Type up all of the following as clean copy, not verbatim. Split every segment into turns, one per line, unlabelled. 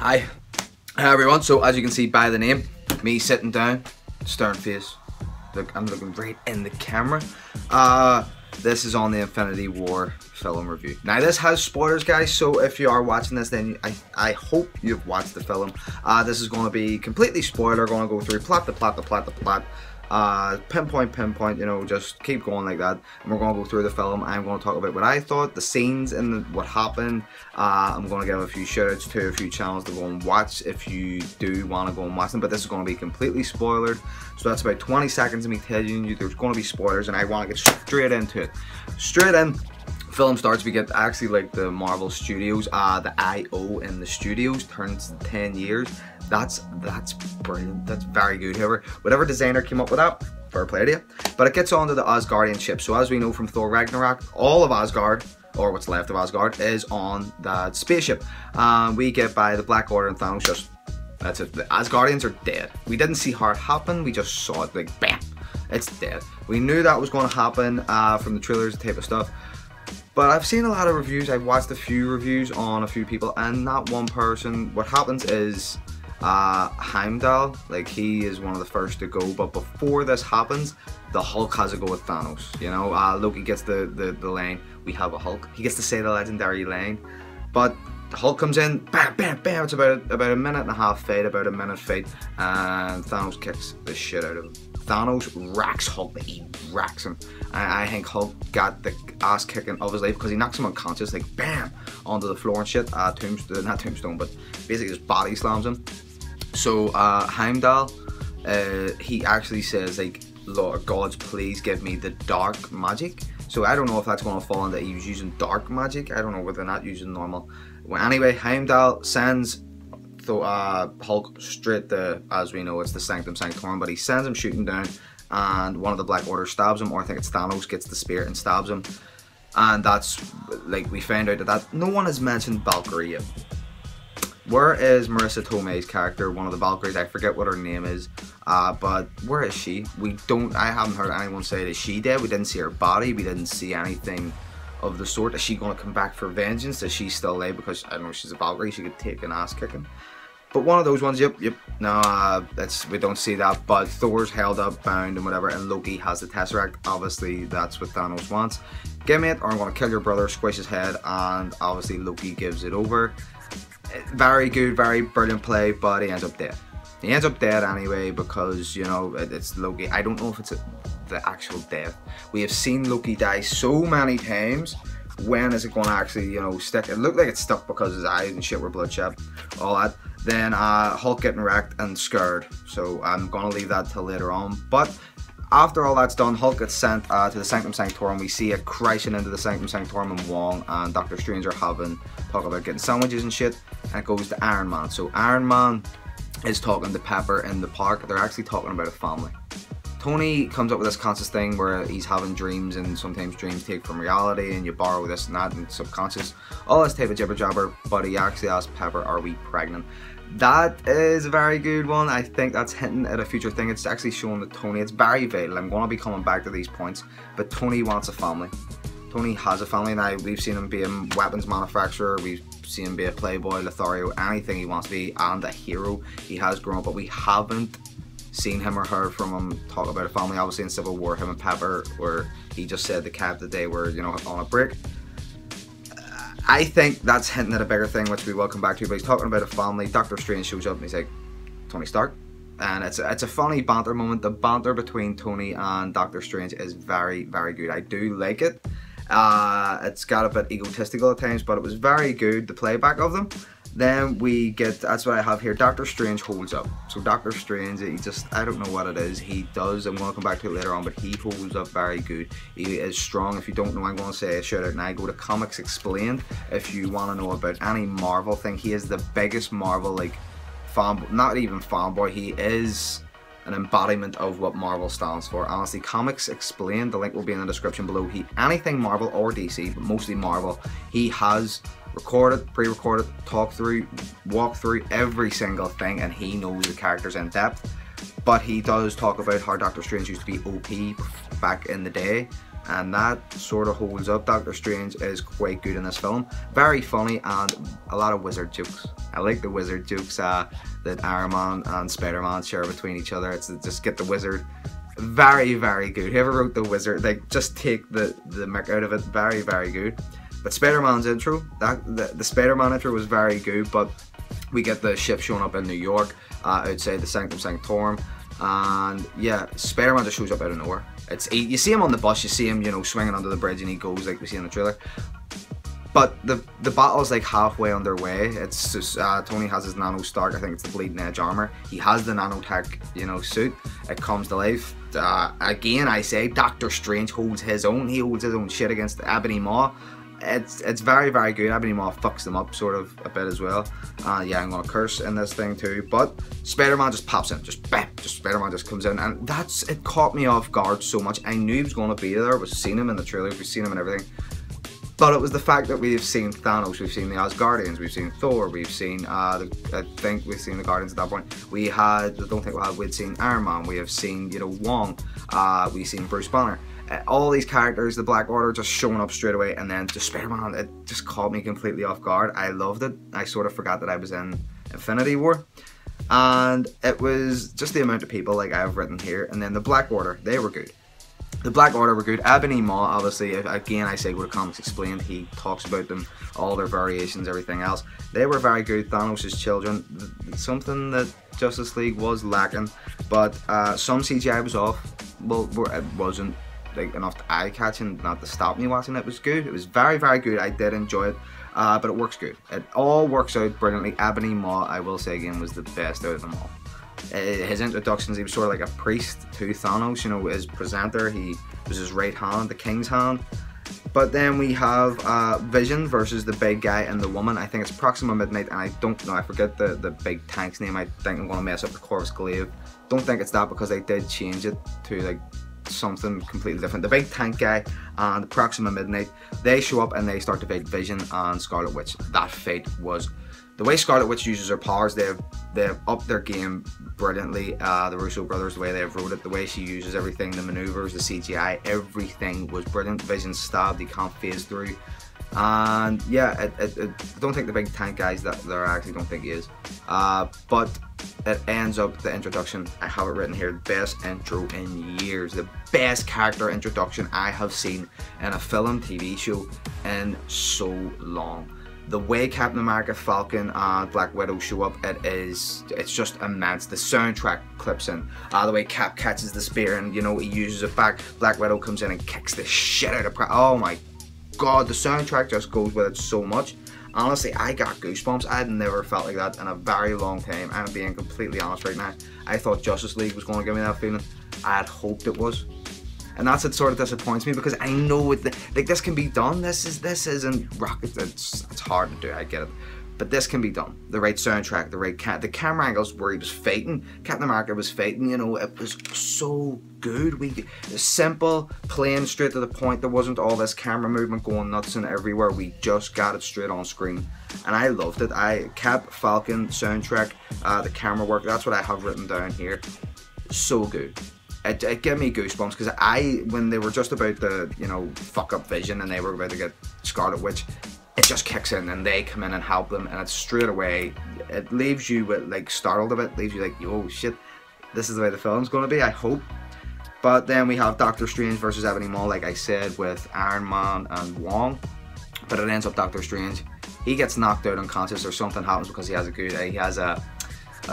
Hi everyone, so as you can see by the name, me sitting down, stern face, look, I'm looking right in the camera. This is on the Infinity War film review. Now this has spoilers, guys, so if you are watching this, then I hope you've watched the film. This is going to be completely spoiler, going to go through plot, pinpoint, you know, just keep going like that, and we're going to go through the film. I'm going to talk about what I thought, the scenes and what happened. I'm going to give a few shout outs to a few channels to go and watch if you do want to go and watch them, but this is going to be completely spoilered, so that's about 20 seconds of me telling you there's going to be spoilers, and I want to get straight into it. Straight in. Film starts, we get actually like the Marvel Studios, the I.O. in the studios turns 10 years. That's brilliant, that's very good. Whatever designer came up with that, fair play to you. But it gets on to the Asgardian ship. So as we know from Thor Ragnarok, all of Asgard, or what's left of Asgard, is on that spaceship. We get by the Black Order and Thanos, just, that's it. The Asgardians are dead. We didn't see how it happen, we just saw it, like bam, it's dead. We knew that was going to happen from the trailers type of stuff. But I've seen a lot of reviews, I've watched a few reviews on a few people, and not one person, what happens is Heimdall, like, he is one of the first to go, but before this happens, the Hulk has to go with Thanos, you know. Loki gets the line, we have a Hulk, he gets to say the legendary line, but the Hulk comes in, bam, bam, bam, it's about a minute and a half fight, about a minute fight, and Thanos kicks the shit out of him. Thanos racks Hulk, he racks him. I think Hulk got the ass kicking of his life because he knocks him unconscious, like bam, onto the floor and shit. Not Tombstone, but basically just body slams him. So Heimdall, he actually says, like, Lord gods, please give me the dark magic. So I don't know if that's going to fall into he was using dark magic. I don't know whether they're not using normal. Well, anyway, Heimdall sends Hulk straight to, as we know, it's the Sanctum Sanctorum, but he sends him shooting down, and one of the Black Order stabs him, or I think it's Thanos gets the spear and stabs him, and that's, like, we found out that no one has mentioned Valkyrie yet. Where is Marissa Tomei's character, one of the Valkyries? I forget what her name is, but where is she? I haven't heard anyone say that she dead. We didn't see her body, we didn't see anything of the sort. Is she going to come back for vengeance? Is she still alive? Because I don't know, she's a Valkyrie, she could take an ass kicking. But one of those ones, yep, no, we don't see that, but Thor's held up, bound and whatever, and Loki has the Tesseract. Obviously that's what Thanos wants. Give me it, or I'm going to kill your brother, squish his head, and obviously Loki gives it over. Very good, very brilliant play, but he ends up dead. He ends up dead anyway because, you know, it's Loki. I don't know if it's the actual death. We have seen Loki die so many times. When is it going to actually, you know, stick? It looked like it stuck because his eyes and shit were bloodshot, all that. Then Hulk getting wrecked and scared, so I'm going to leave that till later on. But after all that's done, Hulk gets sent to the Sanctum Sanctorum. We see it crashing into the Sanctum Sanctorum, and Wong and Doctor Strange are talk about getting sandwiches and shit, and it goes to Iron Man. So Iron Man is talking to Pepper in the park. They're actually talking about a family. Tony comes up with this conscious thing where he's having dreams, and sometimes dreams take from reality, and you borrow this and that and subconscious, all this type of jibber jabber. But he actually asks Pepper, are we pregnant? That is a very good one. I think that's hinting at a future thing. It's actually showing that Tony, it's very vital, I'm going to be coming back to these points, but Tony wants a family. Tony has a family now. We've seen him be a weapons manufacturer, we've seen him be a playboy, Lothario, anything he wants to be, and a hero. He has grown up, but we haven't seen him or heard from him talk about a family. Obviously in Civil War, him and Pepper, where he just said the cab that they were, you know, on a break. I think that's hinting at a bigger thing, which we will come back to, but he's talking about a family. Doctor Strange shows up and he's like, Tony Stark. And it's a funny banter moment. The banter between Tony and Doctor Strange is very, very good. I do like it. It's got a bit egotistical at times, but it was very good, the playback of them. Then we get, that's what I have here, Doctor Strange holds up. So Doctor Strange, he just, I don't know what it is, he does, I'm going to come back to it later on, but he holds up very good. He is strong. If you don't know, I'm going to say a shout out now, go to Comics Explained if you want to know about any Marvel thing. He is the biggest Marvel, like, fan, not even fanboy, he is an embodiment of what Marvel stands for. Honestly, Comics Explained, the link will be in the description below. Anything Marvel or DC, but mostly Marvel, he has recorded, pre-recorded, talked through, walked through every single thing, and he knows the characters in depth. But he does talk about how Doctor Strange used to be OP back in the day, and that sort of holds up. Doctor Strange is quite good in this film, very funny, and a lot of wizard jokes. I like the wizard jokes that Iron Man and Spider-Man share between each other. It's just get the wizard. Very, very good. Whoever wrote the wizard, like, just take the mick out of it. Very, very good. But Spider-Man's intro, the Spider-Man intro was very good, but we get the ship showing up in New York, outside the Sanctum Sanctorum, and yeah, Spider-Man just shows up out of nowhere. You see him on the bus, you see him, you know, swinging under the bridge, and he goes like we see in the trailer. But the battle's like halfway underway. It's just Tony has his Nano Stark, I think it's the Bleeding Edge armor. He has the nanotech, you know, suit. It comes to life. Again, I say Doctor Strange holds his own. He holds his own shit against Ebony Maw. It's very, very good. Ebony Maw fucks them up sort of a bit as well. Yeah, I'm gonna curse in this thing too. But Spider-Man just pops in, just bam, just Spider-Man just comes in, and it caught me off guard so much. I knew he was gonna be there. We've seen him in the trailer, we've seen him and everything. But it was the fact that we've seen Thanos, we've seen the Asgardians, we've seen Thor, we've seen, I think we've seen the Guardians at that point. We'd seen Iron Man, we have seen, you know, Wong, we've seen Bruce Banner. All these characters, the Black Order just showing up straight away, and then just Spider-Man, it just caught me completely off guard. I loved it. I sort of forgot that I was in Infinity War. And it was just the amount of people, like I have written here, and then the Black Order, they were good. The Black Order were good. Ebony Maw, obviously, again, I say what the comics explained. He talks about them, all their variations, everything else. They were very good. Thanos' children, something that Justice League was lacking. But some CGI was off. Well, it wasn't like enough eye-catching, not to stop me watching. It was good. It was very, very good. I did enjoy it. But it works good. It all works out brilliantly. Ebony Maw, I will say again, was the best out of them all. His introductions, he was sort of like a priest to Thanos, you know, his presenter, he was his right hand, the king's hand. But then we have Vision versus the big guy and the woman. I think it's Proxima Midnight, and I don't know, I forget the big tank's name. I think I'm going to mess up the Corvus Glaive. Don't think it's that, because they did change it to like something completely different. The big tank guy and the Proxima Midnight, they show up and they start to fight Vision and Scarlet Witch. That fight was... The way Scarlet Witch uses her powers, they've upped their game brilliantly. The Russo brothers, the way they've wrote it, the way she uses everything, the maneuvers, the CGI, everything was brilliant. Vision stabbed, he can't phase through. And yeah, I don't think the big tank guys that there, I actually don't think he is. But it ends up the introduction. I have it written here, best intro in years. The best character introduction I have seen in a film, TV show in so long. The way Captain America, Falcon, and Black Widow show up, it's just immense. The soundtrack clips in. The way Cap catches the spear and, you know, he uses it back. Black Widow comes in and kicks the shit out of oh my god, the soundtrack just goes with it so much. Honestly, I got goosebumps. I had never felt like that in a very long time. I'm being completely honest right now. I thought Justice League was going to give me that feeling. I had hoped it was. And that's what sort of disappoints me, because I know like this can be done. This isn't rocket. It's hard to do. I get it, but this can be done. The right soundtrack, the right the camera angles where he was fighting. Captain America was fighting. You know, it was so good. Simple, plain, straight to the point. There wasn't all this camera movement going nuts and everywhere. We just got it straight on screen, and I loved it. Cap, Falcon, soundtrack, the camera work. That's what I have written down here. So good. It gave me goosebumps, because when they were just about to, you know, fuck up Vision and they were about to get Scarlet Witch, it just kicks in and they come in and help them, and it's straight away, it leaves you with, like, startled a bit, leaves you like, oh shit, this is the way the film's going to be, I hope. But then we have Doctor Strange versus Ebony Maw, like I said, with Iron Man and Wong, but it ends up Doctor Strange, he gets knocked out unconscious or something happens, because he has a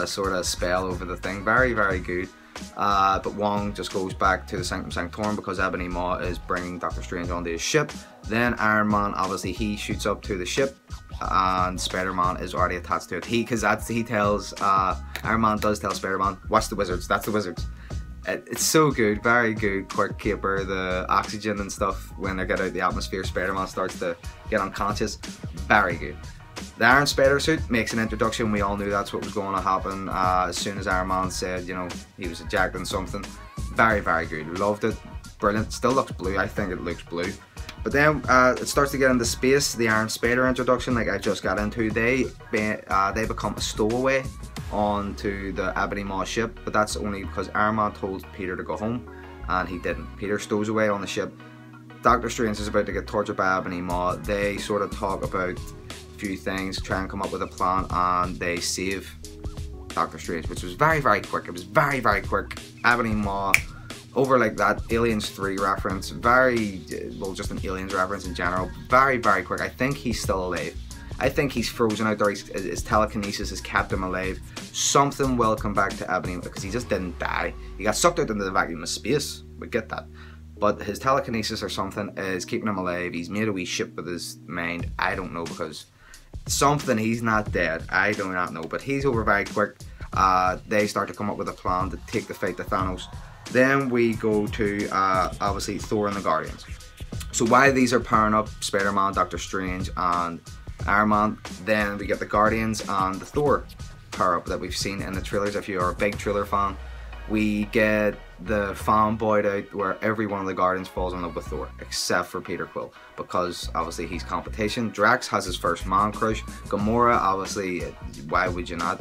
sort of spell over the thing, very, very good. But Wong just goes back to the Sanctum Sanctorum because Ebony Maw is bringing Doctor Strange onto his ship. Then Iron Man, obviously, he shoots up to the ship, and Spider-Man is already attached to it. He tells Iron Man does tell Spider-Man, watch the wizards. That's the wizards. It's so good, very good. Quick caper, the oxygen and stuff when they get out the atmosphere. Spider-Man starts to get unconscious. Very good. The Iron Spider suit makes an introduction. We all knew that's what was going to happen as soon as Iron Man said, you know, he was ejecting something. Very, very good. Loved it. Brilliant. Still looks blue. I think it looks blue. But then it starts to get into space. The Iron Spider introduction, like I just got into, they become a stowaway onto the Ebony Maw ship, but that's only because Iron Man told Peter to go home, and he didn't. Peter stows away on the ship. Doctor Strange is about to get tortured by Ebony Maw. They sort of talk about a few things, try and come up with a plan, and they save Doctor Strange, which was very, very quick. It was very, very quick. Ebony Maw, over like that Aliens 3 reference, very, well, just an Aliens reference in general, very, very quick. I think he's still alive. I think he's frozen out there. His telekinesis has kept him alive. Something will come back to Ebony, because he just didn't die. He got sucked out into the vacuum of space. We get that. But his telekinesis or something is keeping him alive. He's made a wee ship with his mind. I don't know, because something, he's not dead. I do not know. But he's over very quick. They start to come up with a plan to take the fight to Thanos. Then we go to, obviously, Thor and the Guardians. So while these are pairing up, Spider-Man, Doctor Strange, and Iron Man, then we get the Guardians and the Thor pair up that we've seen in the trailers. If you're a big trailer fan, we get the fanboyed out where every one of the Guardians falls in love with Thor, except for Peter Quill, because obviously he's competition. Drax has his first man crush. Gamora, obviously, why would you not?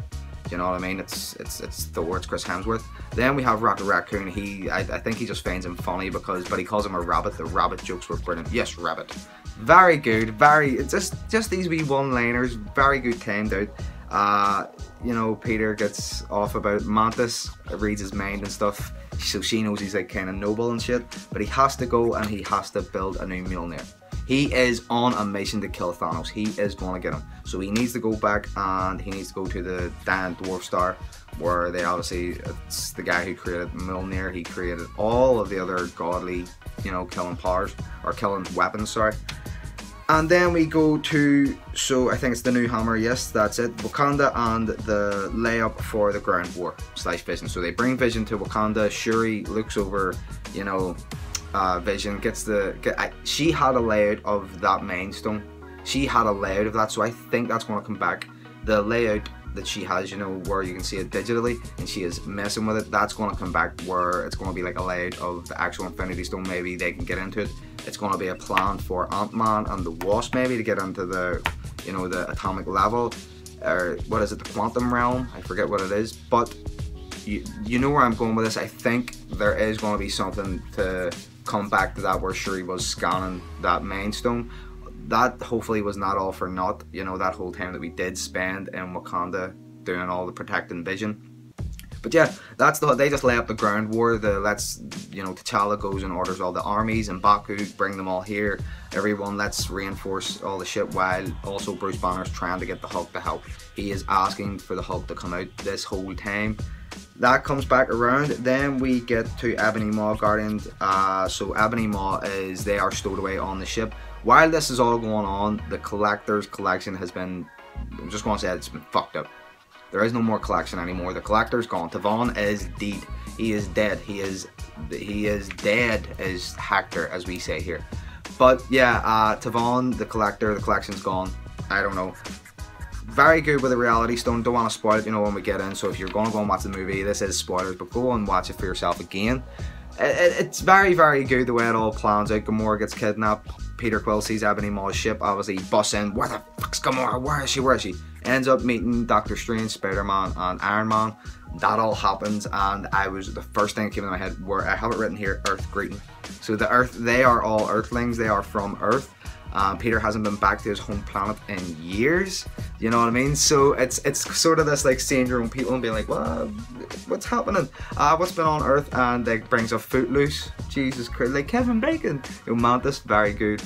You know what I mean? It's Thor, it's Chris Hemsworth. Then we have Rocket Raccoon. I think he just finds him funny but he calls him a rabbit. The rabbit jokes were brilliant. Yes, rabbit. Very good. Very, just these wee one-liners. Very good timed out. You know, Peter gets off about Mantis, reads his mind and stuff, so she knows he's like kind of noble and shit, but he has to go and he has to build a new Mjolnir. He is on a mission to kill Thanos. He is going to get him. So he needs to go back and he needs to go to the Dan Dwarf Star, where they obviously, it's the guy who created Mjolnir. He created all of the other godly, you know, killing powers, or killing weapons, sorry. And then we go to, so I think it's the new hammer, yes, that's it, Wakanda, and the layup for the ground war / Vision. So they bring Vision to Wakanda. Shuri looks over, you know, Vision, she had a layout of that Mind Stone. She had a layout of that, so I think that's going to come back. The layout that she has, you know, where you can see it digitally, and she is messing with it, that's going to come back, where it's going to be like a layout of the actual Infinity Stone. Maybe they can get into it. It's going to be a plan for Ant-Man and the Wasp, maybe, to get into the, you know, the atomic level, or what is it, the quantum realm? I forget what it is, but you know where I'm going with this. I think there is going to be something to come back to that, where Shuri was scanning that Mind Stone. That hopefully was not all for naught, you know, that whole time that we did spend in Wakanda doing all the protecting Vision. But yeah, that's they just lay up the ground war. You know, T'Challa goes and orders all the armies, and Baku bring them all here. Everyone, let's reinforce all the shit, while also Bruce Banner's trying to get the Hulk to help. He is asking for the Hulk to come out this whole time. That comes back around. Then we get to Ebony Maw Guardians. So Ebony Maw they are stowed away on the ship. While this is all going on, the Collector's collection has been, I'm just going to say, it's been fucked up. There is no more collection anymore. The Collector's gone. Tavon is dead. He is dead. He is dead as Hector, as we say here. But yeah, Tavon, the Collector, the collection's gone. I don't know. Very good with the Reality Stone. Don't want to spoil it, you know, when we get in. So if you're going to go and watch the movie, this is spoilers, but go and watch it for yourself again. It's very, very good the way it all plans out. Gamora gets kidnapped. Peter Quill sees Ebony Maw's ship. Obviously, he busts in. Where the fuck's Gamora? Where is she? Where is she? Ends up meeting Doctor Strange, Spider-Man, and Iron Man. That all happens, and the first thing that came into my head, where I have it written here, Earth greeting. So the Earth, they are all Earthlings. They are from Earth. Peter hasn't been back to his home planet in years, you know what I mean? So it's sort of this like seeing your own people and being like, well, what's happening? What's been on Earth? And it brings up Footloose, Jesus Christ, like Kevin Bacon. Mantis, very good.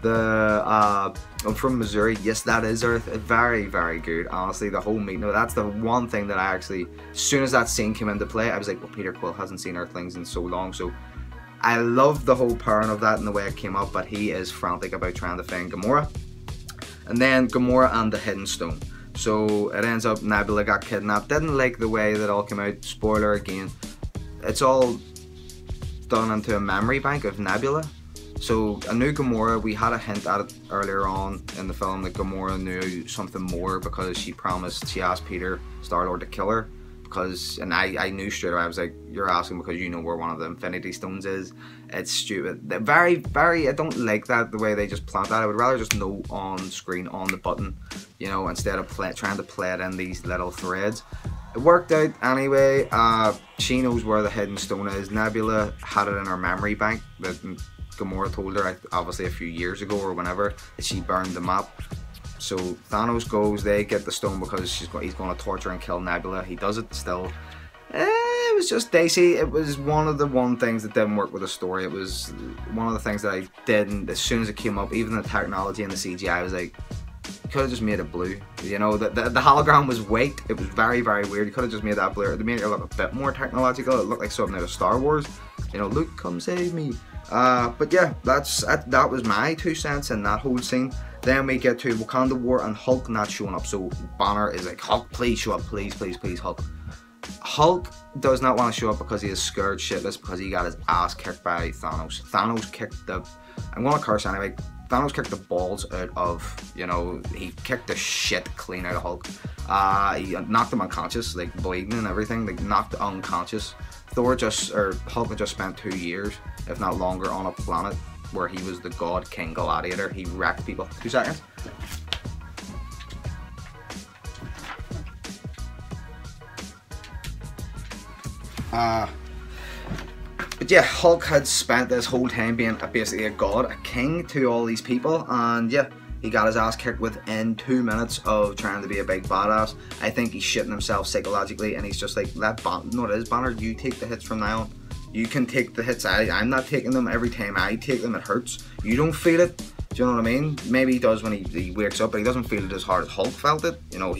I'm from Missouri, yes, that is Earth. Very, very good. Honestly, the whole meeting, that's the one thing that I actually, as soon as that scene came into play, I was like, well, Peter Quill hasn't seen Earthlings in so long, so I love the whole pairing of that and the way it came up, but he is frantic about trying to find Gamora. And then Gamora and the Hidden Stone. So it ends up Nebula got kidnapped. Didn't like the way that all came out. Spoiler again. It's all done into a memory bank of Nebula. So a new Gamora, we had a hint at it earlier on in the film that Gamora knew something more, because she asked Peter, Star-Lord, to kill her. And I knew straight away, I was like, you're asking because you know where one of the Infinity Stones is. It's stupid. Very, very, I don't like that, the way they just plant that. I would rather just know on screen, on the button, you know, instead of trying to play it in these little threads. It worked out anyway. She knows where the Hidden Stone is. Nebula had it in her memory bank that Gamora told her, obviously a few years ago or whenever, that she burned the map. So Thanos goes, they get the stone because he's going to torture and kill Nebula. He does it still. It was just dicey. It was one of the things that didn't work with the story. It was one of the things that I didn't, as soon as it came up, even the technology and the CGI, I was like, you could have just made it blue. You know, the hologram was white. It was very, very weird. You could have just made that blue. It made it look a bit more technological. It looked like something out of Star Wars. You know, Luke, come save me. But yeah, that was my 2 cents in that whole scene. Then we get to Wakanda War and Hulk not showing up. So Banner is like, Hulk, please show up, please, please, please, Hulk. Hulk does not want to show up because he is scared shitless because he got his ass kicked by Thanos. Thanos kicked the, I'm going to curse anyway, Thanos kicked the balls out of, you know, he kicked the shit clean out of Hulk. He knocked him unconscious, like bleeding and everything, like knocked unconscious. Hulk had just spent 2 years, if not longer, on a planet where he was the God King Gladiator. He wrecked people. 2 seconds. But yeah, Hulk had spent this whole time being basically a god, a king to all these people, and yeah, he got his ass kicked within 2 minutes of trying to be a big badass. I think he's shitting himself psychologically, and he's just like, Banner, you take the hits from now on. You can take the hits. I'm not taking them. Every time I take them, it hurts. You don't feel it. Do you know what I mean? Maybe he does when he wakes up, but he doesn't feel it as hard as Hulk felt it. You know,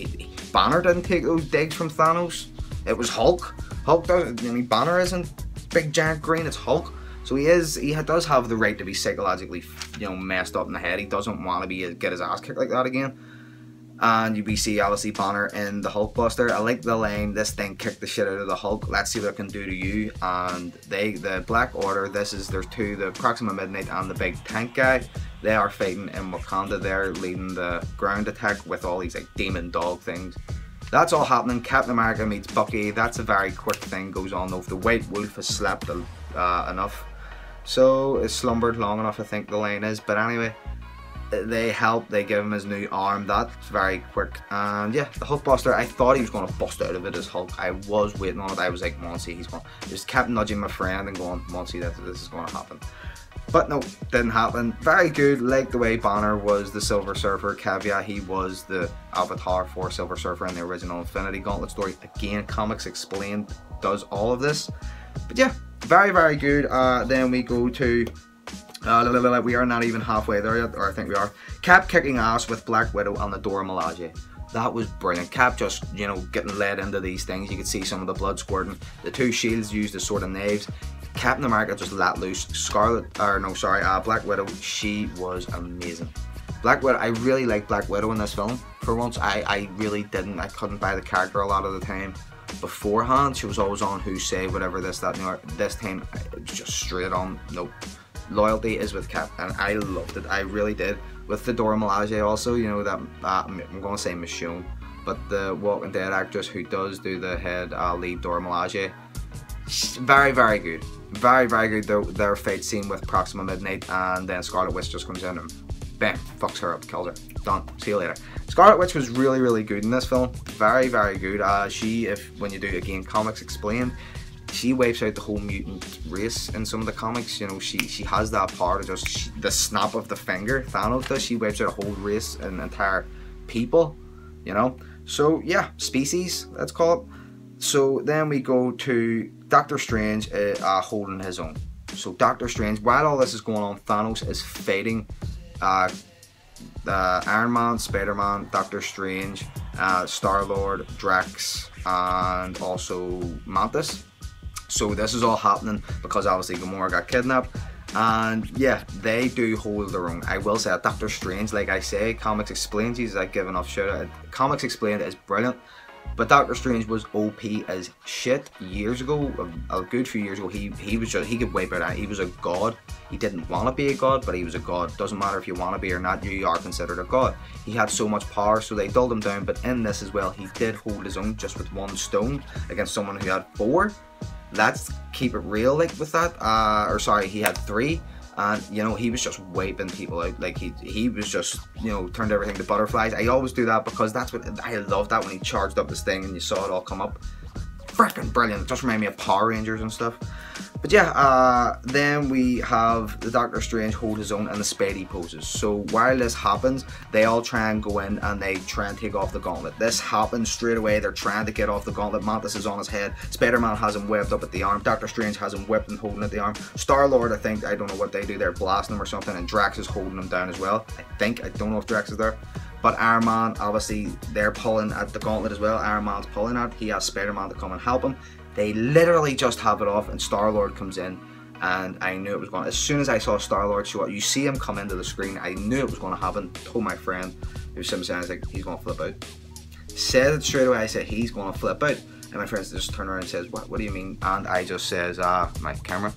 Banner didn't take those digs from Thanos. It was Hulk. Hulk doesn't. I mean, Banner isn't big giant green. It's Hulk. So he does have the right to be psychologically, you know, messed up in the head. He doesn't want to get his ass kicked like that again. And we see obviously Banner in the Hulk Buster. I like the line, "This thing kicked the shit out of the Hulk. Let's see what it can do to you." And the Black Order. There's two, the Proxima Midnight and the big tank guy. They are fighting in Wakanda. They're leading the ground attack with all these like demon dog things. That's all happening. Captain America meets Bucky. That's a very quick thing goes on though. The White Wolf has slept enough. So it's slumbered long enough, I think the line is. But anyway, they help, they give him his new arm. That's very quick. And yeah, the Hulkbuster, I thought he was going to bust out of it as Hulk. I was waiting on it. I was like, Monty, he's going. Just kept nudging my friend and going, Monty, this is going to happen. But no, didn't happen. Very good. Like the way Banner was the Silver Surfer. Caveat, he was the avatar for Silver Surfer in the original Infinity Gauntlet story. Again, Comics Explained does all of this. But yeah, very, very good. Then we go to, we are not even halfway there yet, or I think we are. Cap kicking ass with Black Widow on the Dora Milaje. That was brilliant. Cap just, you know, getting led into these things. You could see some of the blood squirting. The two shields used as sort of knives. Captain America just let loose. Black Widow, she was amazing. Black Widow, I really liked Black Widow in this film. For once, I really didn't. I couldn't buy the character a lot of the time. Beforehand, she was always on Who Say, whatever, this, that, and the other. This time, it was just straight on. Nope. Loyalty is with Cap, and I loved it. I really did. With the Dora Milaje also, you know, that, I'm going to say Michonne, but the Walking Dead actress who does do the head lead Dora Milaje, very, very good. Very, very good. Their fight scene with Proxima Midnight, and then Scarlet Witch just comes in and bam, fucks her up, kills her. Done. See you later. Scarlet Witch was really, really good in this film. Very, very good. When you do again Comics Explained, she wipes out the whole mutant race in some of the comics. You know, she has that power to just the snap of the finger. Thanos does. She wipes out a whole race and entire people. You know. So yeah, species. Let's call it. So then we go to Doctor Strange holding his own. So Doctor Strange, while all this is going on, Thanos is fighting Iron Man, Spider-Man, Doctor Strange, Star-Lord, Drax, and also Mantis. So this is all happening because obviously Gamora got kidnapped. And yeah, they do hold their own. I will say that Doctor Strange, like I say, Comics Explained, Jesus, I give enough shout out. Comics Explained is brilliant. But Doctor Strange was OP as shit years ago, a good few years ago. He could wipe out. He was a god. He didn't want to be a god, but he was a god. Doesn't matter if you want to be or not, you are considered a god. He had so much power, so they dulled him down. But in this as well, he did hold his own just with one stone against someone who had 4. Let's keep it real, like with that. He had 3. And you know, he was just wiping people out. Like he was just, you know, turned everything to butterflies. I always do that because that's what I love, that when he charged up this thing and you saw it all come up. Freaking brilliant. It just reminded me of Power Rangers and stuff. But yeah, then we have the Doctor Strange hold his own and the Spidey poses. So while this happens, they all try and go in and they try and take off the gauntlet. This happens straight away. They're trying to get off the gauntlet. Mantis is on his head. Spider-Man has him webbed up at the arm. Doctor Strange has him whipped and holding at the arm. Star-Lord, I don't know what they do. They're blasting him or something, and Drax is holding him down as well. I don't know if Drax is there. But Iron Man, obviously, they're pulling at the gauntlet as well. Iron Man's pulling at it. He has Spider-Man to come and help him. They literally just have it off, and Star-Lord comes in, and I knew it was going to. As soon as I saw Star-Lord show up, you see him come into the screen, I knew it was going to happen. Told my friend, who was saying, I was like, he's going to flip out. Said it straight away, I said, he's going to flip out. And my friend just turned around and says, what do you mean? And I just says, my camera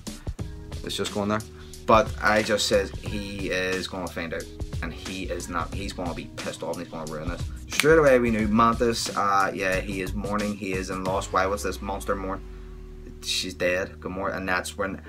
is just going there. But I just says, he is going to find out. And he is not. He's going to be pissed off and he's going to ruin this. Straight away we knew Mantis, yeah, he is mourning. He is in loss. Why was this monster mourn? She's dead, Gamora. And that's when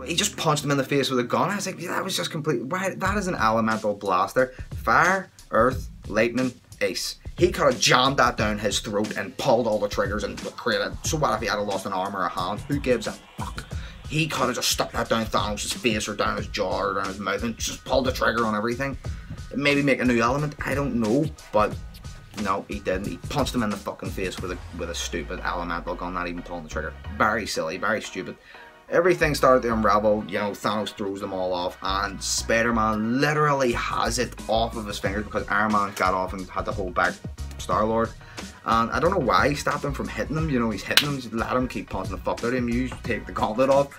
he just punched him in the face with a gun. I was like, yeah, that was just complete. Why? That is an elemental blaster. Fire, earth, lightning, ice. He could have jammed that down his throat and pulled all the triggers and created. So what if he had lost an arm or a hand? Who gives a fuck? He could have just stuck that down Thanos' face or down his jaw or down his mouth and just pulled the trigger on everything. Maybe make a new element, I don't know, but no, he didn't. He punched him in the fucking face with a stupid elemental gun, not even pulling the trigger. Very silly, very stupid. Everything started to unravel, you know, Thanos throws them all off, and Spider-Man literally has it off of his fingers because Iron Man got off and had to hold back Star-Lord. And I don't know why he stopped him from hitting him. You know, he's hitting him, just let him keep punching the fuck out of him. You take the gauntlet off.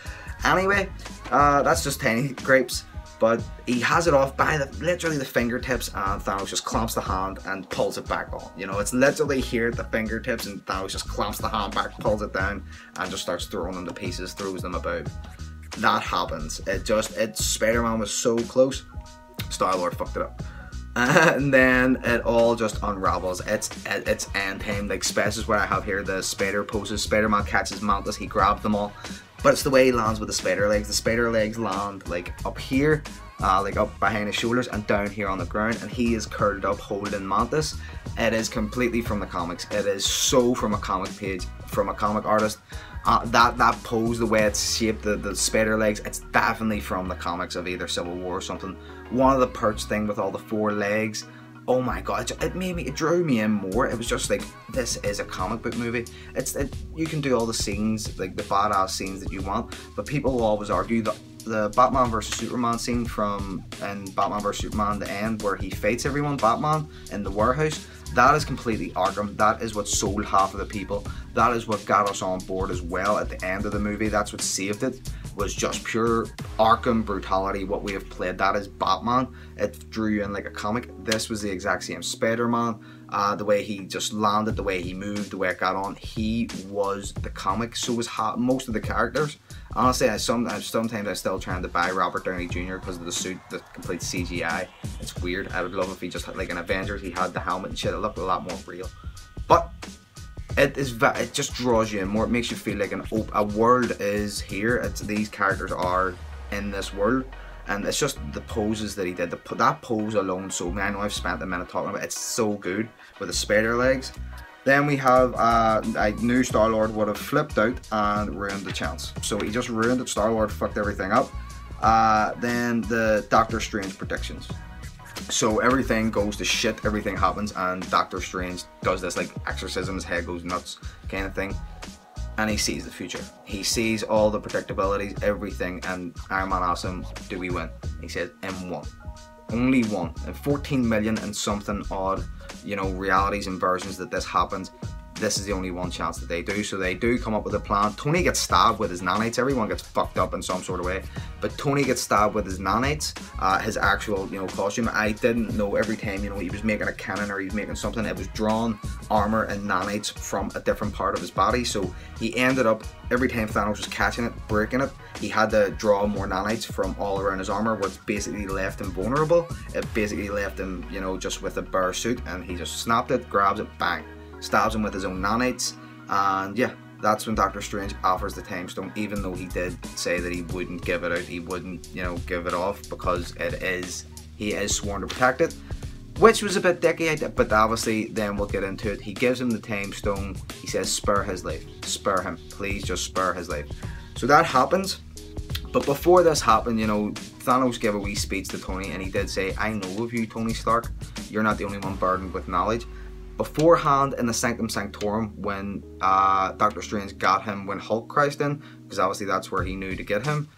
Anyway, that's just tiny grapes. But he has it off by literally the fingertips, and Thanos just clamps the hand and pulls it back on. You know, it's literally here at the fingertips, and Thanos just clamps the hand back, pulls it down, and just starts throwing them to pieces, throws them about. That happens. Spider-Man was so close. Star-Lord fucked it up. And then it all just unravels. It's end time. Like, this is what I have here, the spider poses. Spider-Man catches Mantis, he grabs them all. But it's the way he lands with the spider legs. The spider legs land like up here, like up behind his shoulders, and down here on the ground, and he is curled up holding Mantis. It is completely from the comics. It is so from a comic page, from a comic artist. That pose, the way it's shaped, the spider legs, it's definitely from the comics of either Civil War or something. One of the perch thing with all the 4 legs, oh my god, it drew me in more. It was just like, this is a comic book movie. You can do all the scenes, like the badass scenes that you want, but people will always argue that the Batman vs Superman scene in Batman vs Superman, the end where he fights everyone, Batman, in the warehouse, that is completely Arkham. That is what sold half of the people. That is what got us on board as well at the end of the movie. That's what saved it, was just pure Arkham brutality. What we have played, that is Batman. It drew you in like a comic. This was the exact same. Spider-Man, the way he just landed, the way he moved, the way it got on, he was the comic. So was most of the characters. Honestly, sometimes I still trying to buy Robert Downey Jr. because of the suit, the complete CGI. It's weird. I would love if he just had, like in Avengers, he had the helmet and shit. It looked a lot more real. But it just draws you in more. It makes you feel like a world is here. These characters are in this world, and it's just the poses that he did. That pose alone sold me. I know I've spent a minute talking about it. It's so good with the spider legs. Then we have, I knew Star-Lord would have flipped out and ruined the chance. So he just ruined it. Star-Lord fucked everything up. Then the Doctor Strange predictions. So everything goes to shit, everything happens, and Doctor Strange does this like exorcism, his head goes nuts kind of thing. And he sees the future. He sees all the predictabilities, everything, and Iron Man asks him, do we win? He says, M1. Only one. And 14 million and something odd, you know, realities and versions that this happens. This is the only one chance that they do. So they do come up with a plan. Tony gets stabbed with his nanites. Everyone gets fucked up in some sort of way. But Tony gets stabbed with his nanites, his actual, you know, costume. I didn't know every time, you know, he was making a cannon or he was making something, it was drawn armor and nanites from a different part of his body. So he ended up, every time Thanos was catching it, breaking it, he had to draw more nanites from all around his armor, which basically left him vulnerable. It basically left him, you know, just with a bare suit, and he just snapped it, grabs it, bang. Stabs him with his own nanites, and yeah, that's when Doctor Strange offers the time stone, even though he did say that he wouldn't give it out, he wouldn't, you know, give it off, because he is sworn to protect it, which was a bit dicky, but obviously then we'll get into it. He gives him the time stone, he says spare his life, spare him, please just spare his life. So that happens. But before this happened, you know, Thanos gave a wee speech to Tony, and he did say, I know of you, Tony Stark. You're not the only one burdened with knowledge. Beforehand, in the Sanctum Sanctorum, when Doctor Strange got him when Hulk crashed in, because obviously that's where he knew to get him,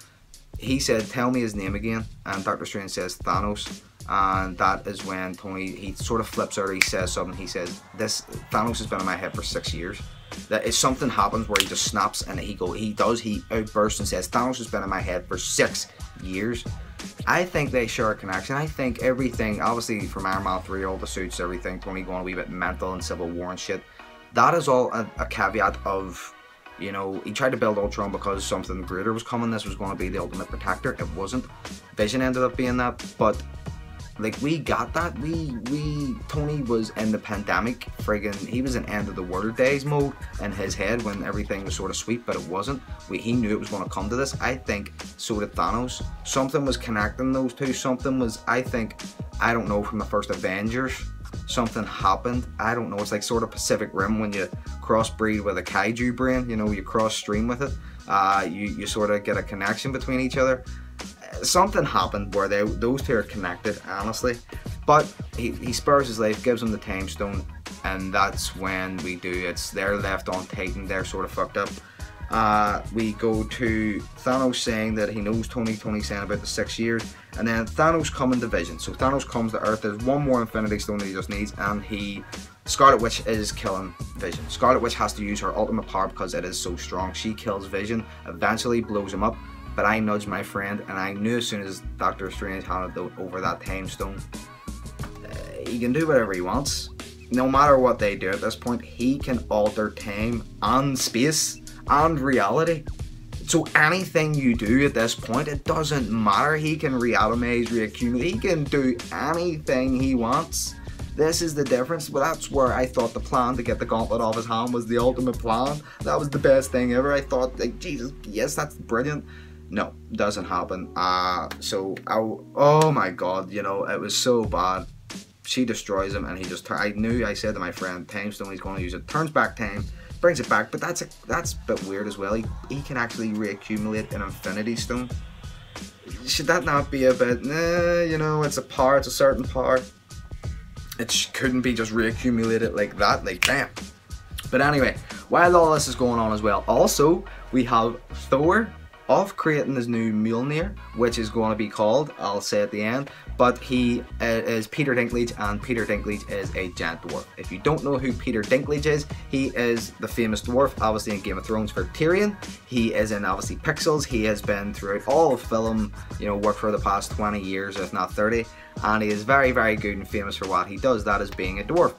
he said, tell me his name again. And Doctor Strange says, Thanos. And that is when Tony, he sort of flips out, or he says something. He says, this Thanos has been in my head for 6 years. That if something happens where he just snaps and he outbursts and says, Thanos has been in my head for 6 years. I think they share a connection. I think everything, obviously from Iron Man 3, all the suits, everything, Tony going a wee bit mental and Civil War and shit, that is all a caveat of, you know, he tried to build Ultron because something greater was coming. This was going to be the ultimate protector. It wasn't. Vision ended up being that, but like, we got that. Tony was in the pandemic, friggin', he was in end of the world days mode in his head when everything was sort of sweet, but it wasn't. He knew it was going to come to this. I think so did Thanos. Something was connecting those two. Something was, I think, I don't know, from the first Avengers, something happened. I don't know. It's like sort of Pacific Rim when you crossbreed with a kaiju brain, you know, you cross stream with it. You sort of get a connection between each other. Something happened where those two are connected, honestly. But he spares his life, gives him the time stone, and that's when they're left on Titan. They're sort of fucked up. We go to Thanos saying that he knows Tony saying about the 6 years, and then Thanos coming to Vision. So Thanos comes to Earth. There's one more Infinity Stone that he just needs, and Scarlet Witch is killing Vision. Scarlet Witch has to use her ultimate power because it is so strong. She kills Vision, eventually blows him up. But I nudged my friend, and I knew as soon as Doctor Strange handed over that time stone, he can do whatever he wants. No matter what they do at this point, he can alter time and space and reality. So anything you do at this point, it doesn't matter. He can reatomize, reaccumulate. He can do anything he wants. This is the difference. Well, that's where I thought the plan to get the gauntlet off his hand was the ultimate plan. That was the best thing ever. I thought, like, Jesus, yes, that's brilliant. No, doesn't happen. Oh my god, you know, it was so bad. She destroys him, and I said to my friend, time stone, he's going to use it, turns back time, brings it back, but that's a bit weird as well. He can actually reaccumulate an Infinity Stone. Should that not be a bit, you know, it's a certain power. It couldn't be just reaccumulated like that, like, damn. But anyway, while all this is going on as well, also, we have Thor off creating his new Mjolnir, which is going to be called, I'll say at the end, but he is Peter Dinklage, and Peter Dinklage is a giant dwarf. If you don't know who Peter Dinklage is, he is the famous dwarf, obviously in Game of Thrones for Tyrion. He is in, obviously, Pixels. He has been throughout all of film, you know, worked for the past 20 years, if not 30, and he is very, very good and famous for what he does, that is being a dwarf.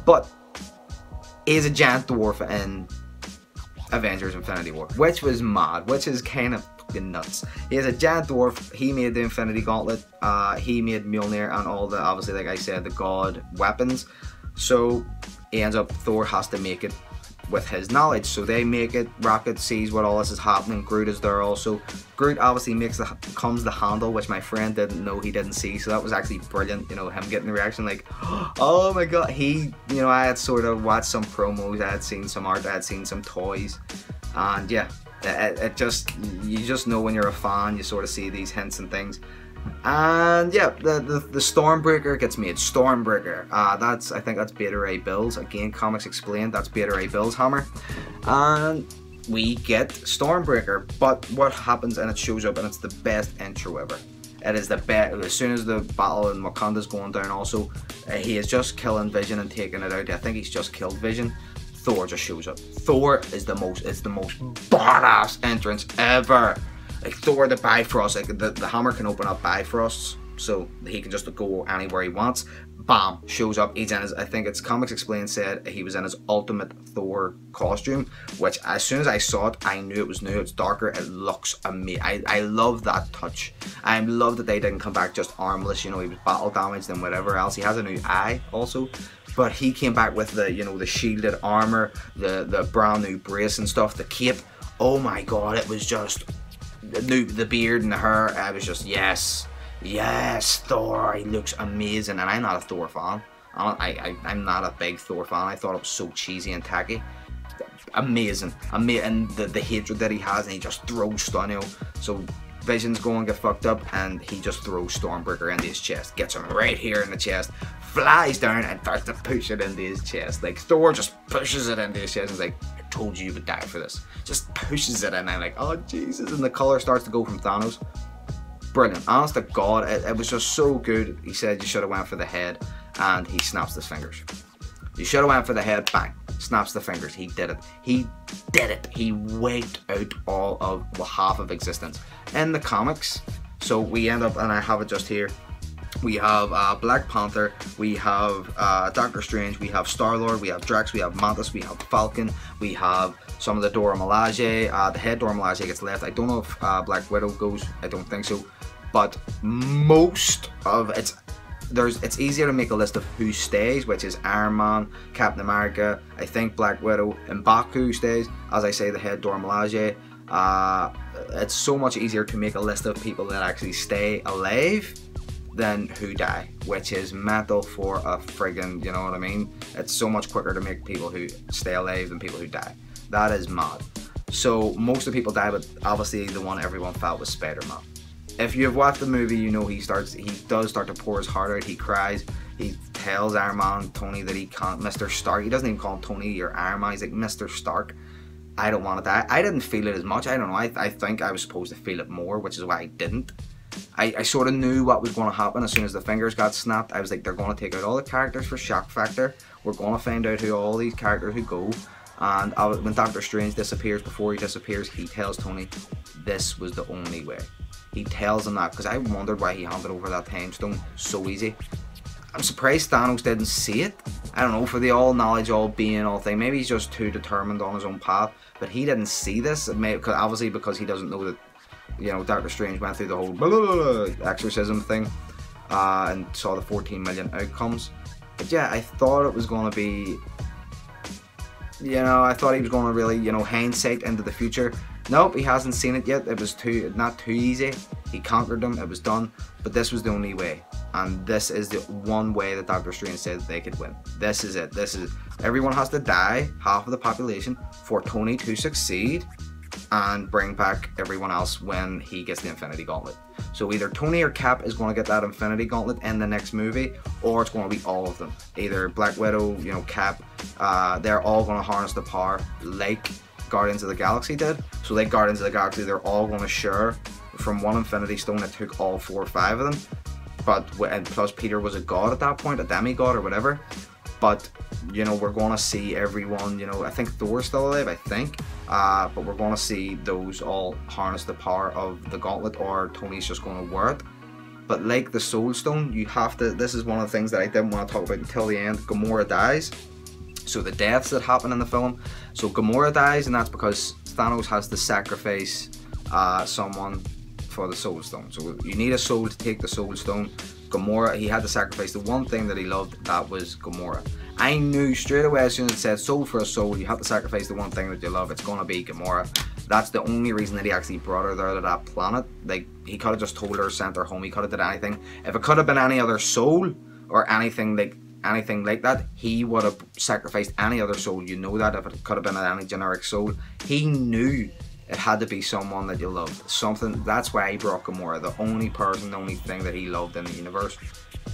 But he is a giant dwarf in Avengers Infinity War, which was mad, which is kind of fucking nuts. He is a giant dwarf. He made the Infinity Gauntlet, he made Mjolnir and all the, obviously, like I said, the god weapons. So he ends up, Thor has to make it with his knowledge. So they make it, Rocket sees what all this is happening, Groot is there also. Groot obviously becomes the handle, which my friend didn't know, he didn't see, so that was actually brilliant, you know, him getting the reaction like, oh my god. You know, I had sort of watched some promos, I had seen some art, I had seen some toys, and yeah, you just know when you're a fan, you sort of see these hints and things. And yeah, the Stormbreaker gets made. Stormbreaker, I think that's Beta Ray Bill's, again, Comics Explained, that's Beta Ray Bill's hammer, and we get Stormbreaker. But what happens, and it shows up, and it's the best intro ever. It is the best. As soon as the battle in Wakanda's going down, also, he is just killing Vision and taking it out. I think he's just killed Vision. Thor just shows up. Thor is the most badass entrance ever. Like, Thor the Bifrost, like the hammer can open up Bifrosts, so he can just go anywhere he wants. Bam, shows up. He's in his, I think it's Comics Explained said he was in his ultimate Thor costume, which as soon as I saw it, I knew it was new. It's darker, it looks amazing. I love that touch. I love that they didn't come back just armless, you know, he was battle damaged and whatever else. He has a new eye also, but he came back with the, you know, the shielded armor, the brand new brace and stuff, the cape. Oh my god, it was just the beard and the hair. I was just, yes, Thor, he looks amazing. And I'm not a Thor fan. I'm not a big Thor fan. I thought it was so cheesy and tacky. amazing. And the hatred that he has, and he just throws stuff, you know. So Vision's going to get fucked up, and he just throws Stormbreaker into his chest, gets him right here in the chest, flies down and starts to push it into his chest. Like Thor just pushes it into his chest and is like, I told you would die for this. Just pushes it in, and I'm like, oh Jesus, and the color starts to go from Thanos. Brilliant. Honest to God, it was just so good. He said you should have went for the head, and he snaps his fingers. You should have went for the head, bang, snaps the fingers. He did it. He did it. He wiped out all of, well, half of existence. In the comics, so we end up, and I have it just here, we have Black Panther, we have Doctor Strange, we have Star-Lord, we have Drax, we have Mantis, we have Falcon, we have some of the Dora Milaje. The head Dora Milaje gets left. I don't know if Black Widow goes, I don't think so. But most of it's easier to make a list of who stays, which is Iron Man, Captain America, I think Black Widow, and M'Baku stays. As I say, the head Dora Milaje. It's so much easier to make a list of people that actually stay alive than who die, which is mental for a friggin', you know what I mean? It's so much quicker to make people who stay alive than people who die. That is mad. So most of the people die, but obviously the one everyone felt was Spider-Man. If you've watched the movie, you know he does start to pour his heart out. He cries. He tells Iron Man, Tony, that he can't, Mr. Stark. He doesn't even call him Tony or Iron Man. He's like, Mr. Stark, I don't want to die. I didn't feel it as much. I don't know. I think I was supposed to feel it more, which is why I didn't. I sort of knew what was going to happen as soon as the fingers got snapped. I was like, they're going to take out all the characters for shock factor. We're going to find out who all these characters who go. And when Doctor Strange disappears, before he disappears, he tells Tony, this was the only way. He tells him that, because I wondered why he handed over that time stone so easy. I'm surprised Thanos didn't see it. I don't know, for the all knowledge, all being, all thing. Maybe he's just too determined on his own path. But he didn't see this, obviously because he doesn't know that, you know, Doctor Strange went through the whole blah, blah, blah, exorcism thing and saw the 14 million outcomes. But yeah, I thought it was going to be, you know, I thought he was going to really, you know, hindsight into the future. Nope, he hasn't seen it yet. It was not too easy. He conquered them. It was done. But this was the only way. And this is the one way that Doctor Strange said they could win. This is it. Everyone has to die, half of the population, for Tony to succeed and bring back everyone else when he gets the Infinity Gauntlet. So either Tony or Cap is going to get that Infinity Gauntlet in the next movie, or it's going to be all of them. Either Black Widow, you know, Cap, they're all going to harness the power like Guardians of the Galaxy did. So like Guardians of the Galaxy, they're all going to share from one Infinity Stone that took all 4 or 5 of them. And plus Peter was a god at that point, a demigod or whatever. But, you know, we're going to see everyone, you know, I think Thor's still alive, I think. But we're going to see those all harness the power of the gauntlet, or Tony's just going to wear it. But like the Soul Stone, you have to, this is one of the things that I didn't want to talk about until the end. Gamora dies. So the deaths that happen in the film. So Gamora dies, and that's because Thanos has to sacrifice someone for the Soul Stone. So you need a soul to take the Soul Stone. Gamora, he had to sacrifice the one thing that he loved, that was Gamora. I knew straight away as soon as it said soul for a soul, you have to sacrifice the one thing that you love, it's gonna be Gamora. That's the only reason that he actually brought her there to that planet. Like, he could have just told her, sent her home, he could have did anything. If it could have been any other soul, or anything like that, he would have sacrificed any other soul, you know that. If it could have been any generic soul, he knew it had to be someone that you loved. Something, that's why he brought Gamora, the only person, the only thing that he loved in the universe.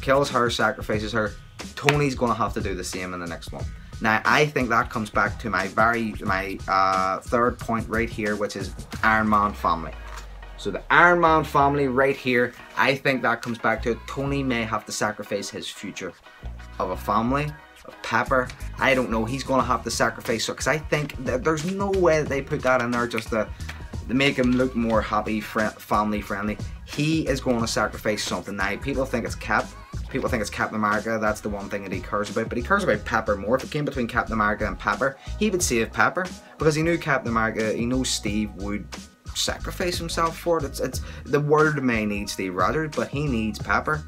Kills her, sacrifices her. Tony's gonna have to do the same in the next one. Now, I think that comes back to my third point right here, which is Iron Man family. So the Iron Man family right here, I think that comes back to it. Tony may have to sacrifice his future of a family, of Pepper. I don't know, he's gonna have to sacrifice, so, because I think that there's no way that they put that in there just to make him look more happy, family friendly. He is going to sacrifice something. Now, people think it's Cap. People think it's Captain America. That's the one thing that he cares about. But he cares about Pepper more. If it came between Captain America and Pepper, he would save Pepper, because he knew Captain America, he knows Steve would sacrifice himself for it. It's the world may need Steve Rogers, but he needs Pepper.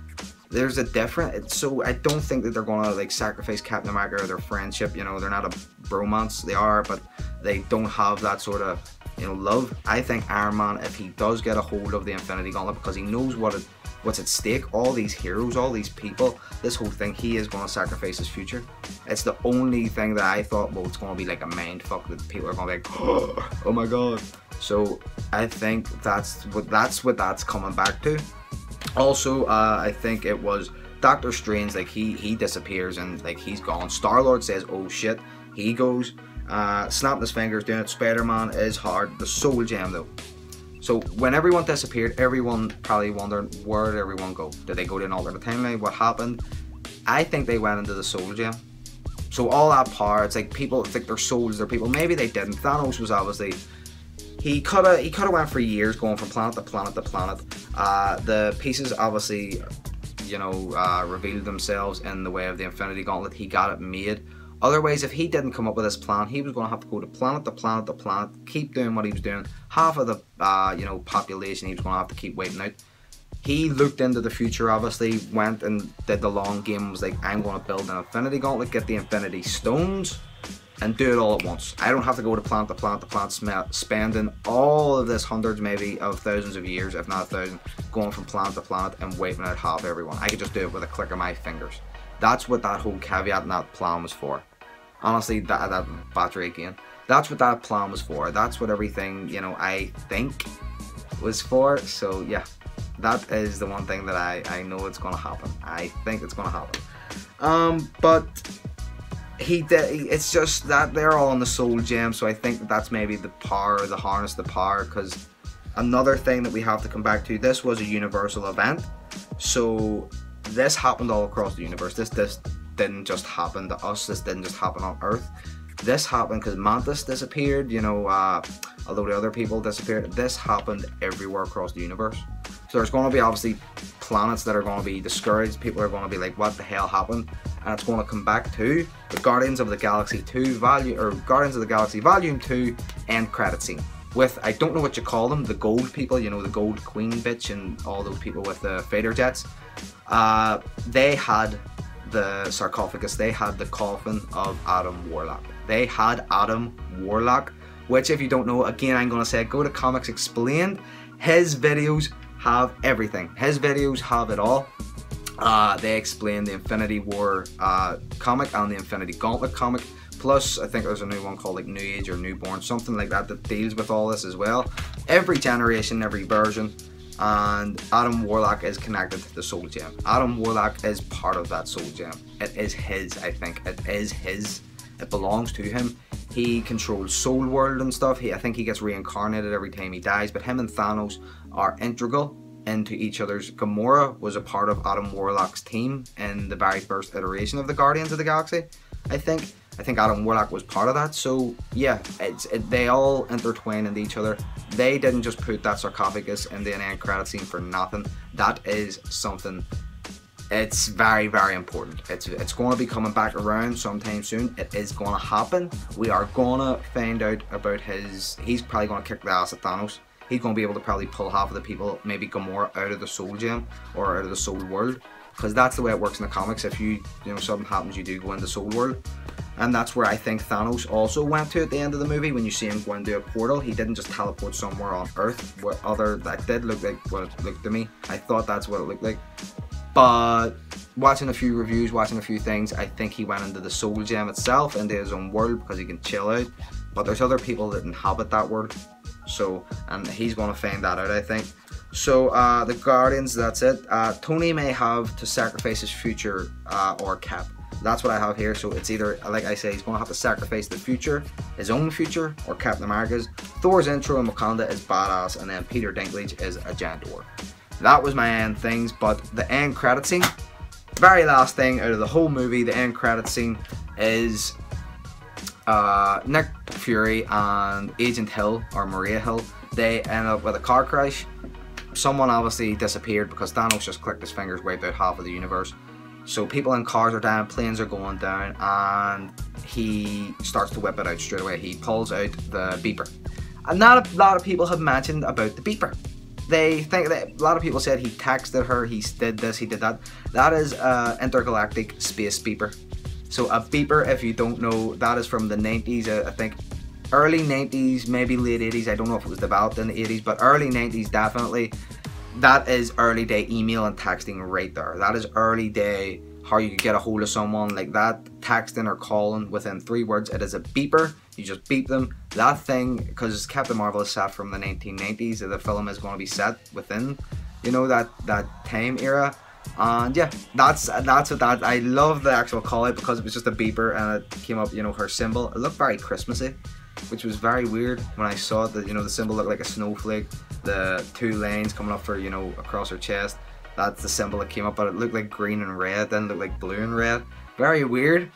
There's a different, so I don't think that they're gonna like sacrifice Captain America or their friendship. You know, they're not a bromance. They are, but they don't have that sort of, you know, love. I think Iron Man, if he does get a hold of the Infinity Gauntlet, because he knows what it, what's at stake, all these heroes, all these people, this whole thing, he is going to sacrifice his future. It's the only thing that I thought, well, it's going to be like a mind fuck that people are going to be like, oh my god. So I think that's what that's coming back to. Also, I think it was Doctor Strange, like he disappears and like he's gone. Star-Lord says, oh shit, he goes, snapping his fingers, doing it. Spider-Man is hard. The Soul Gem though. So when everyone disappeared, everyone probably wondered, where did everyone go? Did they go to an alternate timeline? What happened? I think they went into the Soul Gem. So all that power, it's like people think their souls, their people. Maybe they didn't. Thanos was obviously, he could have went for years going from planet to planet to planet. The pieces obviously, you know, revealed themselves in the way of the Infinity Gauntlet. He got it made. Otherwise, if he didn't come up with this plan, he was going to have to go to planet to planet to planet, keep doing what he was doing. Half of the you know, population he was going to have to keep wiping out. He looked into the future, obviously, went and did the long game, was like, I'm going to build an Infinity Gauntlet, get the Infinity Stones, and do it all at once. I don't have to go to planet to planet to planet, spending all of this hundreds, maybe, of thousands of years, if not 1,000, going from planet to planet and wiping out half everyone. I could just do it with a click of my fingers. That's what that whole caveat and that plan was for. Honestly, that battery again. That's what that plan was for. That's what everything, you know, I think was for. So yeah, that is the one thing that I know it's gonna happen. I think it's gonna happen. But he did. It's just that they're all in the Soul Gem. So I think that's maybe the power, the harness, the power. Because another thing that we have to come back to. This was a universal event. So this happened all across the universe. This didn't just happen to us. This didn't just happen on Earth. This happened because Mantis disappeared, you know, although the other people disappeared. This happened everywhere across the universe. So there's going to be obviously planets that are going to be discouraged. People are going to be like, what the hell happened? And it's going to come back to the Guardians of the Galaxy 2 Guardians of the Galaxy Volume 2 end credit scene. With, I don't know what you call them, the gold people, you know, the gold queen bitch and all those people with the fighter jets. They had the sarcophagus, they had the coffin of Adam Warlock. They had Adam Warlock, which if you don't know, again I'm going to say, go to Comics Explained. His videos have everything. His videos have it all. They explain the Infinity War comic and the Infinity Gauntlet comic. Plus, I think there's a new one called like New Age or Newborn, something like that, that deals with all this as well. Every generation, every version. And Adam Warlock is connected to the Soul Gem. Adam Warlock is part of that Soul Gem. It is his, I think. It is his. It belongs to him. He controls Soul World and stuff. I think he gets reincarnated every time he dies. But him and Thanos are integral into each other's. Gamora was a part of Adam Warlock's team in the very first iteration of the Guardians of the Galaxy, I think. I think Adam Warlock was part of that. So yeah, they all intertwine into each other. They didn't just put that sarcophagus in the end credit scene for nothing. That is something, it's very, very important. It's going to be coming back around sometime soon. It is going to happen. We are going to find out about he's probably going to kick the ass of Thanos. He's going to be able to probably pull half of the people, maybe Gamora, out of the Soul Gem or out of the Soul World. Because that's the way it works in the comics. If you know, something happens, you do go into Soul World. And that's where I think Thanos also went to at the end of the movie. When you see him go into a portal, he didn't just teleport somewhere on Earth. That did look like what it looked to me. I thought that's what it looked like. But watching a few reviews, watching a few things, I think he went into the Soul Gem itself, into his own world, because he can chill out. But there's other people that inhabit that world. So, and he's going to find that out, I think. So, the Guardians, that's it. Tony may have to sacrifice his future or Cap. That's what I have here. So it's either, like I say, he's going to have to sacrifice the future, his own future, or Captain America's. Thor's intro in Wakanda is badass, and then Peter Dinklage is a giant dwarf. That was my end things, but the end credit scene, very last thing out of the whole movie, the end credit scene is Nick Fury and Agent Hill, or Maria Hill. They end up with a car crash. Someone obviously disappeared because Thanos just clicked his fingers, wiped out half of the universe. So people in cars are dying, planes are going down, and he starts to whip it out straight away. He pulls out the beeper. And not a lot of people have mentioned about the beeper. They think that a lot of people said he texted her, he did this, he did that. That is an intergalactic space beeper. So a beeper, if you don't know, that is from the 90s, I think. Early 90s, maybe late 80s. I don't know if it was developed in the 80s, but early 90s definitely. that is early day email and texting right there. That is early day how you could get a hold of someone like that, texting or calling within 3 words. It is a beeper. You just beep them. That thing, because Captain Marvel is set from the 1990s, the film is going to be set within, you know, that time era. And yeah, that's what that. I love the actual call out because it was just a beeper and it came up, you know, her symbol. It looked very Christmassy, which was very weird when I saw it. That, you know, the symbol looked like a snowflake. The 2 lines coming up for, you know, across her chest. That's the symbol that came up, but it looked like green and red, then looked like blue and red. Very weird.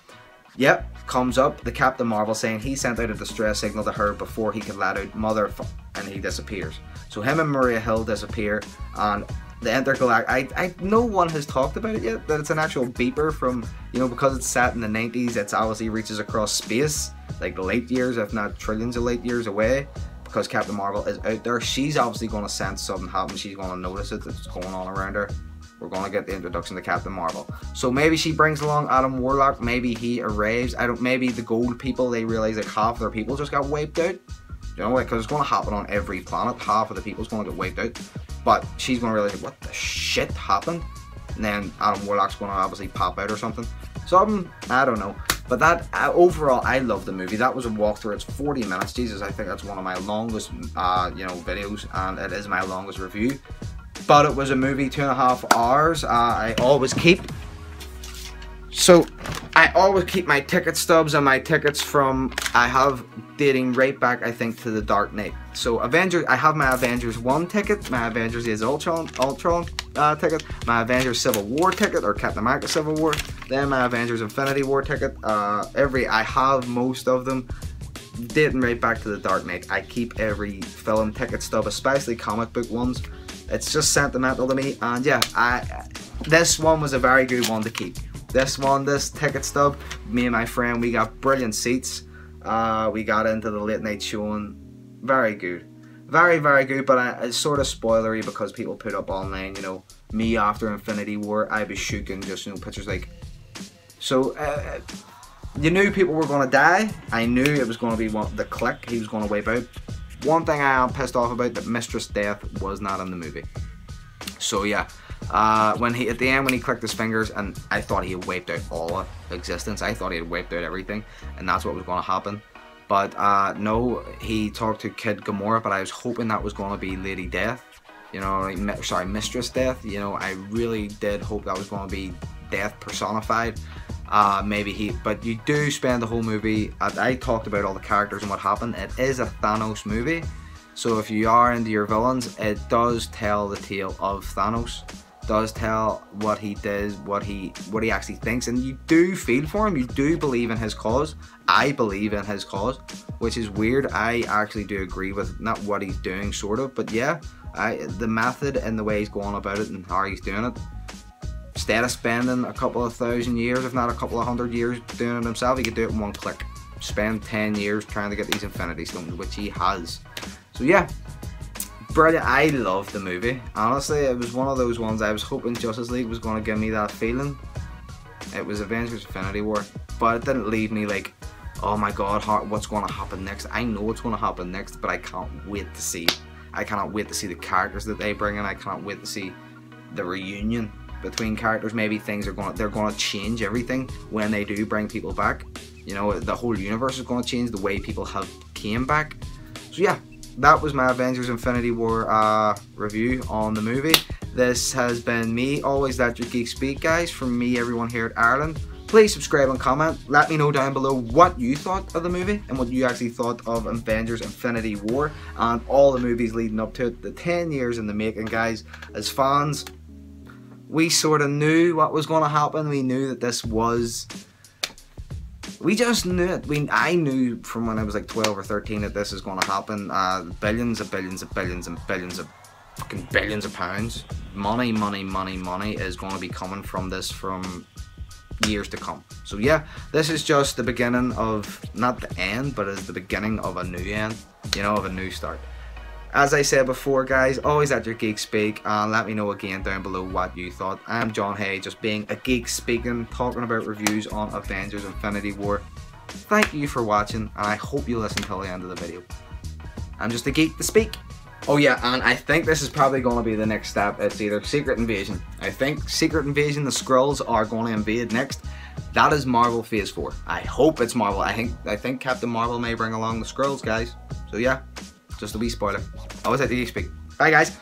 Yep, comes up the Captain Marvel saying he sent out a distress signal to her before he could let out Mother, and he disappears. So him and Maria Hill disappear, and the intergalactic. No one has talked about it yet, that it's an actual beeper from, you know, because it's set in the 90s, it's obviously reaches across space, like light years, if not trillions of light years away. Because Captain Marvel is out there, she's obviously going to sense something happen. She's going to notice it, that's going on around her. We're going to get the introduction to Captain Marvel. So maybe she brings along Adam Warlock, maybe he arrives. Maybe the gold people, they realize like half their people just got wiped out. You know, because it's going to happen on every planet. Half of the people's going to get wiped out. But she's going to realize, what the shit happened? And then Adam Warlock's going to obviously pop out or something. Something, I don't know. But that, overall, I love the movie. That was a walkthrough. It's 40 minutes. Jesus, I think that's one of my longest, you know, videos. And it is my longest review. But it was a movie, 2.5 hours. I always keep my ticket stubs and my tickets from, I have dating right back, I think, to The Dark Knight. So Avengers, I have my Avengers 1 ticket, my Avengers Age of Ultron ticket, my Avengers Civil War ticket, or Captain America Civil War, then my Avengers Infinity War ticket. I have most of them dating right back to The Dark Knight. I keep every film ticket stub, especially comic book ones. It's just sentimental to me, and yeah, this one was a very good one to keep. This ticket stub, me and my friend, we got brilliant seats. We got into the late night showing. Very good. Very, very good, but it's sort of spoilery because people put up online, you know, me after Infinity War, I was shooting just, you know, pictures like. So, you knew people were going to die. I knew it was going to be the Click, he was going to wipe out. One thing I am pissed off about, that Mistress Death was not in the movie. So yeah, at the end when he clicked his fingers, and I thought he had wiped out all of existence. I thought he had wiped out everything, and that's what was going to happen. But no, he talked to Kid Gamora, but I was hoping that was going to be Lady Death. You know, sorry, Mistress Death. You know, I really did hope that was going to be Death personified. But you do spend the whole movie, I talked about all the characters and what happened. It is a Thanos movie, so if you are into your villains, it does tell the tale of Thanos, does tell what he did, what he actually thinks, and you do feel for him, you do believe in his cause. I believe in his cause, which is weird. I actually do agree with not what he's doing, sort of, but yeah, the method and the way he's going about it and how he's doing it. Instead of spending a couple of 1,000 years, if not a couple of 100 years doing it himself, he could do it in one click. Spend 10 years trying to get these Infinity Stones, which he has. So yeah, brilliant. I loved the movie. Honestly, it was one of those ones I was hoping Justice League was going to give me that feeling. It was Avengers Infinity War, but it didn't leave me like, oh my god, what's going to happen next? I know what's going to happen next, but I can't wait to see. I cannot wait to see the characters that they bring in. I cannot wait to see the reunion between characters. Maybe they're going to change everything when they do bring people back. You know, the whole universe is going to change the way people have came back. So yeah, that was my Avengers Infinity War review on the movie. This has been me, always That Your Geek Speak, guys, from me, everyone here at Ireland. Please subscribe and comment. Let me know down below what you thought of the movie and what you actually thought of Avengers Infinity War and all the movies leading up to it. The 10 years in the making, guys. As fans, we sort of knew what was going to happen. We knew that this was... We just knew it. I knew from when I was like 12 or 13 that this is going to happen. Billions of billions of billions and billions of fucking billions of pounds. Money is going to be coming from this from years to come. So yeah, this is just the beginning of, not the end, but it's the beginning of a new end. You know, of a new start. As I said before, guys, always at your geek speak, and let me know again down below what you thought. I'm John Hay, just being a geek speaking, talking about reviews on Avengers Infinity War. Thank you for watching, and I hope you listen till the end of the video. I'm just a geek to speak. Oh yeah, and I think this is probably going to be the next step. It's either Secret Invasion. I think Secret Invasion, the Skrulls are going to invade next. That is Marvel Phase 4. I hope it's Marvel. I think Captain Marvel may bring along the Skrulls, guys. So yeah, just a wee spoiler. I was at the speak. Bye guys.